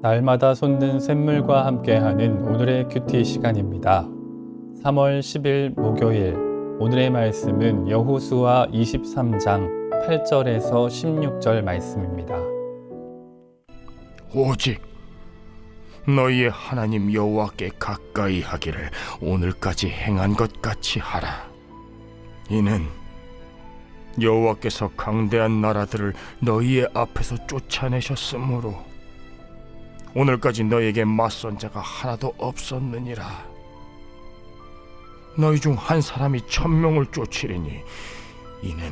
날마다 솟는 샘물과 함께하는 오늘의 큐티 시간입니다. 3월 10일 목요일, 오늘의 말씀은 여호수아 23장 8절에서 16절 말씀입니다. 오직 너희의 하나님 여호와께 가까이 하기를 오늘까지 행한 것 같이 하라. 이는 여호와께서 강대한 나라들을 너희의 앞에서 쫓아내셨으므로 오늘까지 너희에게 맞선 자가 하나도 없었느니라. 너희 중 한 사람이 1000명을 쫓으리니 이는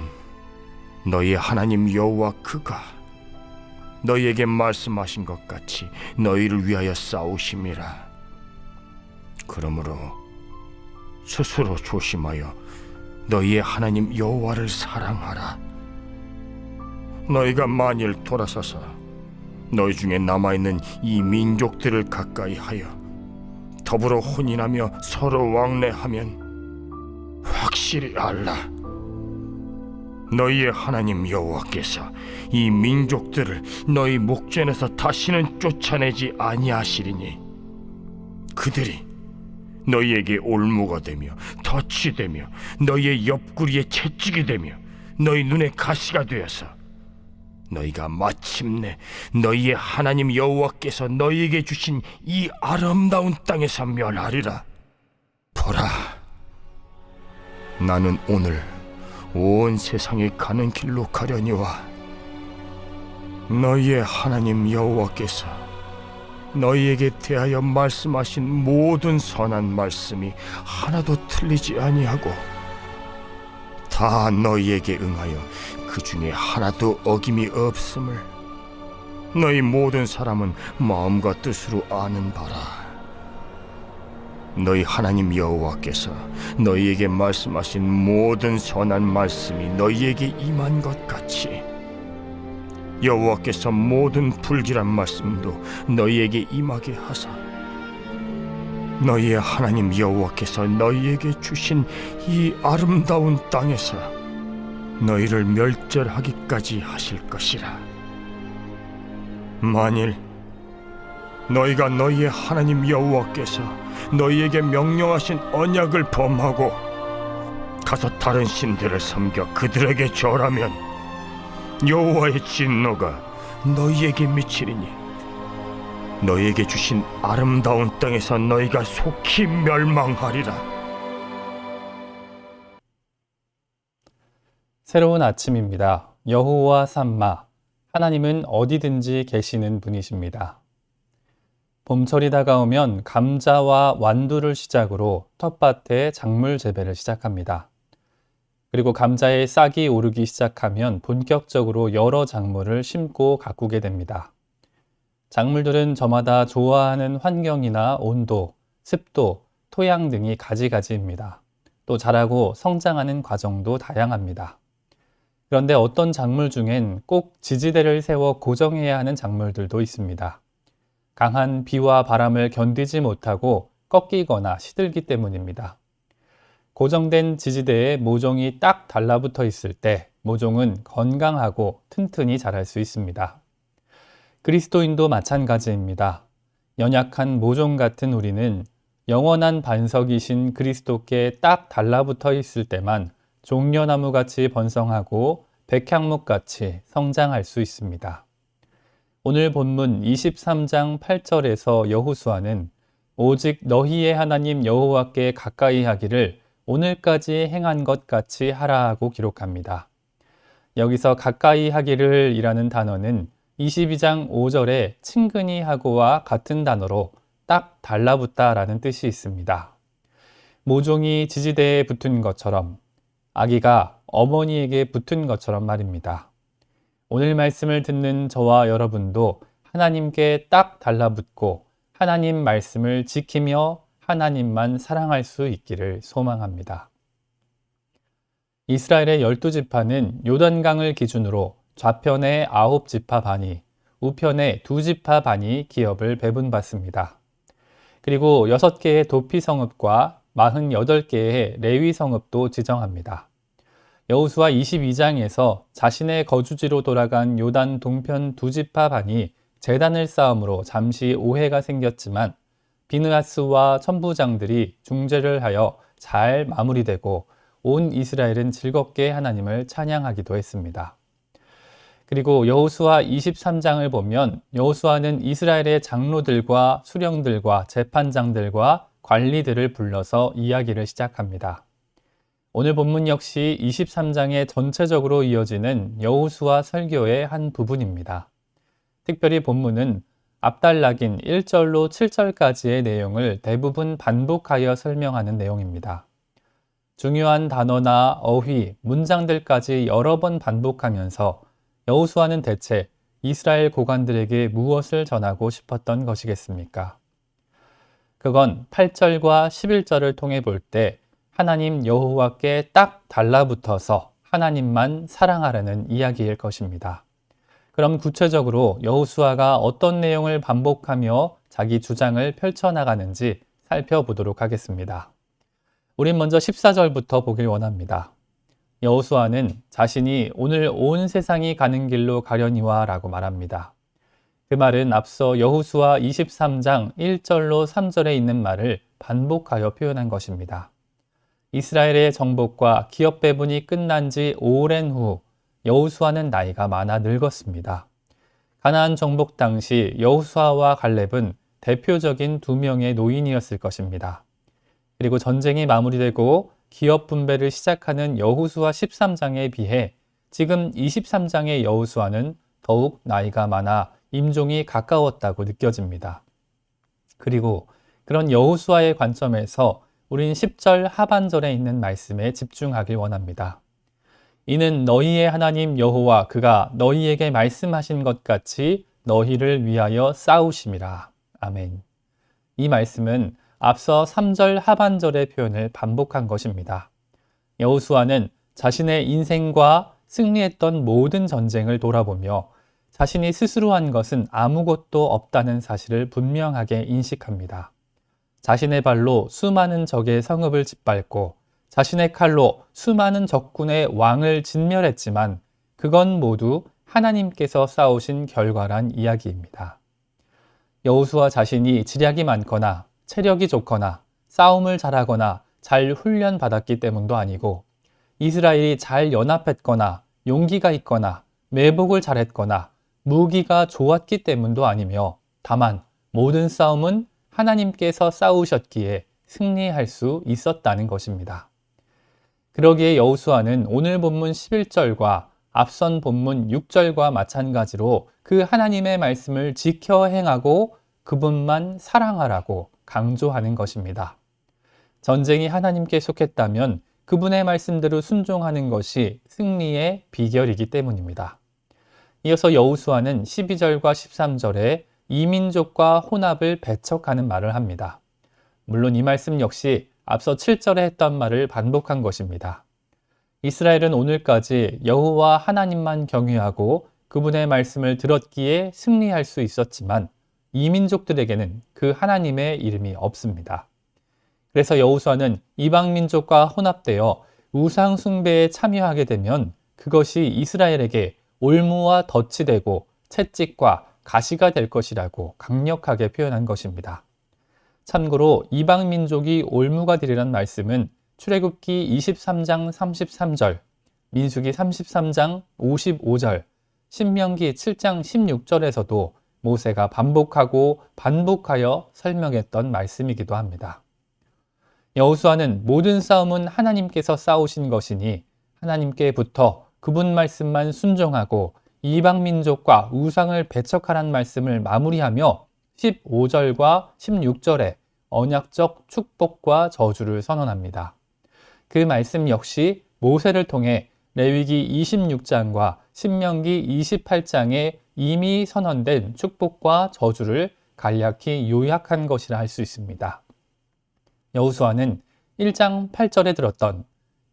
너희의 하나님 여호와 그가 너희에게 말씀하신 것 같이 너희를 위하여 싸우심이라. 그러므로 스스로 조심하여 너희의 하나님 여호와를 사랑하라. 너희가 만일 돌아서서 너희 중에 남아있는 이 민족들을 가까이 하여 더불어 혼인하며 서로 왕래하면 확실히 알라. 너희의 하나님 여호와께서 이 민족들을 너희 목전에서 다시는 쫓아내지 아니하시리니 그들이 너희에게 올무가 되며 덫이 되며 너희의 옆구리에 채찍이 되며 너희 눈에 가시가 되어서 너희가 마침내 너희의 하나님 여호와께서 너희에게 주신 이 아름다운 땅에서 멸하리라. 보라, 나는 오늘 온 세상에 가는 길로 가려니와 너희의 하나님 여호와께서 너희에게 대하여 말씀하신 모든 선한 말씀이 하나도 틀리지 아니하고 다 너희에게 응하여 그 중에 하나도 어김이 없음을 너희 모든 사람은 마음과 뜻으로 아는 바라. 너희 하나님 여호와께서 너희에게 말씀하신 모든 선한 말씀이 너희에게 임한 것 같이 여호와께서 모든 불길한 말씀도 너희에게 임하게 하사 너희의 하나님 여호와께서 너희에게 주신 이 아름다운 땅에서 너희를 멸절하기까지 하실 것이라. 만일 너희가 너희의 하나님 여호와께서 너희에게 명령하신 언약을 범하고 가서 다른 신들을 섬겨 그들에게 절하면 여호와의 진노가 너희에게 미치리니 너희에게 주신 아름다운 땅에서 너희가 속히 멸망하리라. 새로운 아침입니다. 여호와 삼마, 하나님은 어디든지 계시는 분이십니다. 봄철이 다가오면 감자와 완두를 시작으로 텃밭에 작물 재배를 시작합니다. 그리고 감자에 싹이 오르기 시작하면 본격적으로 여러 작물을 심고 가꾸게 됩니다. 작물들은 저마다 좋아하는 환경이나 온도, 습도, 토양 등이 가지가지입니다. 또 자라고 성장하는 과정도 다양합니다. 그런데 어떤 작물 중엔 꼭 지지대를 세워 고정해야 하는 작물들도 있습니다. 강한 비와 바람을 견디지 못하고 꺾이거나 시들기 때문입니다. 고정된 지지대에 모종이 딱 달라붙어 있을 때 모종은 건강하고 튼튼히 자랄 수 있습니다. 그리스도인도 마찬가지입니다. 연약한 모종 같은 우리는 영원한 반석이신 그리스도께 딱 달라붙어 있을 때만 종려나무같이 번성하고 백향목같이 성장할 수 있습니다. 오늘 본문 23장 8절에서 여호수아는 오직 너희의 하나님 여호와께 가까이 하기를 오늘까지 행한 것 같이 하라 하고 기록합니다. 여기서 가까이 하기를 이라는 단어는 22장 5절에 친근히 하고와 같은 단어로 딱 달라붙다 라는 뜻이 있습니다. 모종이 지지대에 붙은 것처럼 아기가 어머니에게 붙은 것처럼 말입니다. 오늘 말씀을 듣는 저와 여러분도 하나님께 딱 달라붙고 하나님 말씀을 지키며 하나님만 사랑할 수 있기를 소망합니다. 이스라엘의 12지파는 요단강을 기준으로 좌편의 9지파 반이, 우편의 2지파 반이 기업을 배분받습니다. 그리고 6개의 도피 성읍과 48개의 레위 성읍도 지정합니다. 여호수아 22장에서 자신의 거주지로 돌아간 요단 동편 2지파 반이 제단을 쌓음으로 잠시 오해가 생겼지만 비느하스와 천부장들이 중재를 하여 잘 마무리되고 온 이스라엘은 즐겁게 하나님을 찬양하기도 했습니다. 그리고 여호수아 23장을 보면 여호수아는 이스라엘의 장로들과 수령들과 재판장들과 관리들을 불러서 이야기를 시작합니다. 오늘 본문 역시 23장에 전체적으로 이어지는 여호수아 설교의 한 부분입니다. 특별히 본문은 앞달락인 1절로 7절까지의 내용을 대부분 반복하여 설명하는 내용입니다. 중요한 단어나 어휘, 문장들까지 여러 번 반복하면서 여호수아는 대체 이스라엘 고관들에게 무엇을 전하고 싶었던 것이겠습니까? 그건 8절과 11절을 통해 볼 때 하나님 여호와께 딱 달라붙어서 하나님만 사랑하라는 이야기일 것입니다. 그럼 구체적으로 여호수아가 어떤 내용을 반복하며 자기 주장을 펼쳐나가는지 살펴보도록 하겠습니다. 우린 먼저 14절부터 보길 원합니다. 여호수아는 자신이 오늘 온 세상이 가는 길로 가려니와 라고 말합니다. 그 말은 앞서 여호수아 23장 1절로 3절에 있는 말을 반복하여 표현한 것입니다. 이스라엘의 정복과 기업 배분이 끝난 지 오랜 후 여호수아는 나이가 많아 늙었습니다. 가나안 정복 당시 여호수아와 갈렙은 대표적인 두 명의 노인이었을 것입니다. 그리고 전쟁이 마무리되고 기업 분배를 시작하는 여호수아 13장에 비해 지금 23장의 여호수아는 더욱 나이가 많아 임종이 가까웠다고 느껴집니다. 그리고 그런 여호수아의 관점에서 우린 10절 하반절에 있는 말씀에 집중하길 원합니다. 이는 너희의 하나님 여호와 그가 너희에게 말씀하신 것 같이 너희를 위하여 싸우심이라. 아멘. 이 말씀은 앞서 3절 하반절의 표현을 반복한 것입니다. 여호수아는 자신의 인생과 승리했던 모든 전쟁을 돌아보며 자신이 스스로 한 것은 아무것도 없다는 사실을 분명하게 인식합니다. 자신의 발로 수많은 적의 성읍을 짓밟고 자신의 칼로 수많은 적군의 왕을 진멸했지만 그건 모두 하나님께서 싸우신 결과란 이야기입니다. 여호수아 자신이 지략이 많거나 체력이 좋거나 싸움을 잘하거나 잘 훈련받았기 때문도 아니고 이스라엘이 잘 연합했거나 용기가 있거나 매복을 잘했거나 무기가 좋았기 때문도 아니며 다만 모든 싸움은 하나님께서 싸우셨기에 승리할 수 있었다는 것입니다. 그러기에 여호수아는 오늘 본문 11절과 앞선 본문 6절과 마찬가지로 그 하나님의 말씀을 지켜 행하고 그분만 사랑하라고 강조하는 것입니다. 전쟁이 하나님께 속했다면 그분의 말씀대로 순종하는 것이 승리의 비결이기 때문입니다. 이어서 여호수아는 12절과 13절에 이민족과 혼합을 배척하는 말을 합니다. 물론 이 말씀 역시 앞서 7절에 했던 말을 반복한 것입니다. 이스라엘은 오늘까지 여호와 하나님만 경외하고 그분의 말씀을 들었기에 승리할 수 있었지만 이민족들에게는 그 하나님의 이름이 없습니다. 그래서 여호수아는 이방 민족과 혼합되어 우상 숭배에 참여하게 되면 그것이 이스라엘에게 올무와 덫이 되고 채찍과 가시가 될 것이라고 강력하게 표현한 것입니다. 참고로 이방 민족이 올무가 되리란 말씀은 출애굽기 23장 33절, 민수기 33장 55절, 신명기 7장 16절에서도 모세가 반복하고 반복하여 설명했던 말씀이기도 합니다. 여호수아는 모든 싸움은 하나님께서 싸우신 것이니 하나님께부터 그분 말씀만 순종하고 이방 민족과 우상을 배척하라는 말씀을 마무리하며 15절과 16절에 언약적 축복과 저주를 선언합니다. 그 말씀 역시 모세를 통해 레위기 26장과 신명기 28장에 이미 선언된 축복과 저주를 간략히 요약한 것이라 할 수 있습니다. 여호수아는 1장 8절에 들었던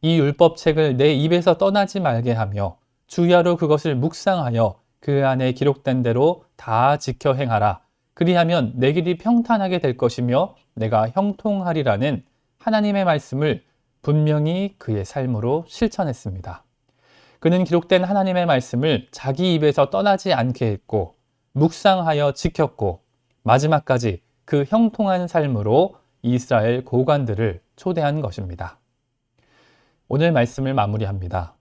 이 율법책을 내 입에서 떠나지 말게 하며 주야로 그것을 묵상하여 그 안에 기록된 대로 다 지켜 행하라. 그리하면 내 길이 평탄하게 될 것이며 내가 형통하리라는 하나님의 말씀을 분명히 그의 삶으로 실천했습니다. 그는 기록된 하나님의 말씀을 자기 입에서 떠나지 않게 했고 묵상하여 지켰고 마지막까지 그 형통한 삶으로 이스라엘 고관들을 초대한 것입니다. 오늘 말씀을 마무리합니다.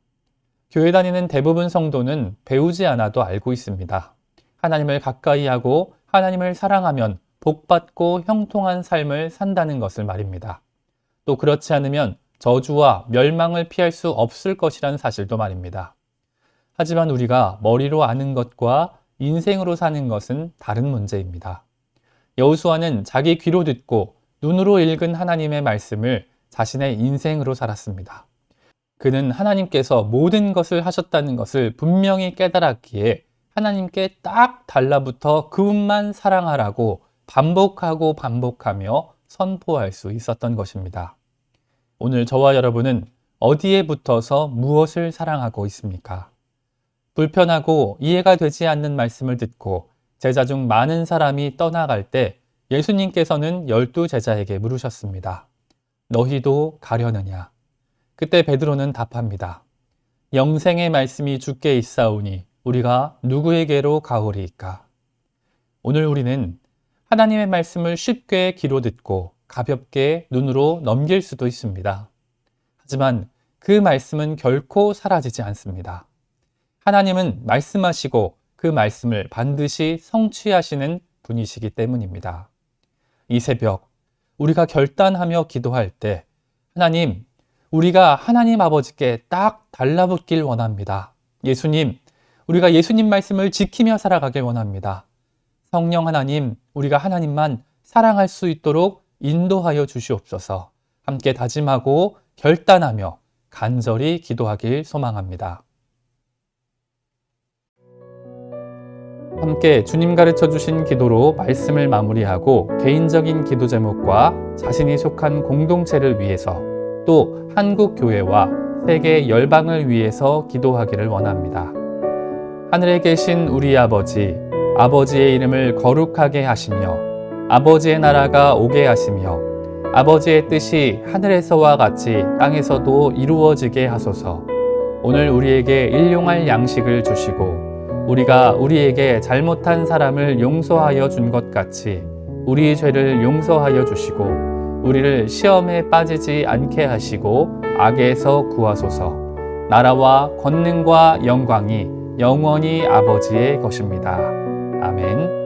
교회 다니는 대부분 성도는 배우지 않아도 알고 있습니다. 하나님을 가까이 하고 하나님을 사랑하면 복받고 형통한 삶을 산다는 것을 말입니다. 또 그렇지 않으면 저주와 멸망을 피할 수 없을 것이란 사실도 말입니다. 하지만 우리가 머리로 아는 것과 인생으로 사는 것은 다른 문제입니다. 여호수아는 자기 귀로 듣고 눈으로 읽은 하나님의 말씀을 자신의 인생으로 살았습니다. 그는 하나님께서 모든 것을 하셨다는 것을 분명히 깨달았기에 하나님께 딱 달라붙어 그분만 사랑하라고 반복하고 반복하며 선포할 수 있었던 것입니다. 오늘 저와 여러분은 어디에 붙어서 무엇을 사랑하고 있습니까? 불편하고 이해가 되지 않는 말씀을 듣고 제자 중 많은 사람이 떠나갈 때 예수님께서는 12 제자에게 물으셨습니다. 너희도 가려느냐? 그때 베드로는 답합니다. 영생의 말씀이 주께 있사오니 우리가 누구에게로 가오리이까? 오늘 우리는 하나님의 말씀을 쉽게 귀로 듣고 가볍게 눈으로 넘길 수도 있습니다. 하지만 그 말씀은 결코 사라지지 않습니다. 하나님은 말씀하시고 그 말씀을 반드시 성취하시는 분이시기 때문입니다. 이 새벽 우리가 결단하며 기도할 때 하나님, 우리가 하나님 아버지께 딱 달라붙길 원합니다. 예수님, 우리가 예수님 말씀을 지키며 살아가길 원합니다. 성령 하나님, 우리가 하나님만 사랑할 수 있도록 인도하여 주시옵소서. 함께 다짐하고 결단하며 간절히 기도하길 소망합니다. 함께 주님 가르쳐 주신 기도로 말씀을 마무리하고 개인적인 기도 제목과 자신이 속한 공동체를 위해서 또 한국 교회와 세계 열방을 위해서 기도하기를 원합니다. 하늘에 계신 우리 아버지, 아버지의 이름을 거룩하게 하시며 아버지의 나라가 오게 하시며 아버지의 뜻이 하늘에서와 같이 땅에서도 이루어지게 하소서. 오늘 우리에게 일용할 양식을 주시고 우리가 우리에게 잘못한 사람을 용서하여 준 것 같이 우리 죄를 용서하여 주시고 우리를 시험에 빠지지 않게 하시고 악에서 구하소서. 나라와 권능과 영광이 영원히 아버지의 것입니다. 아멘.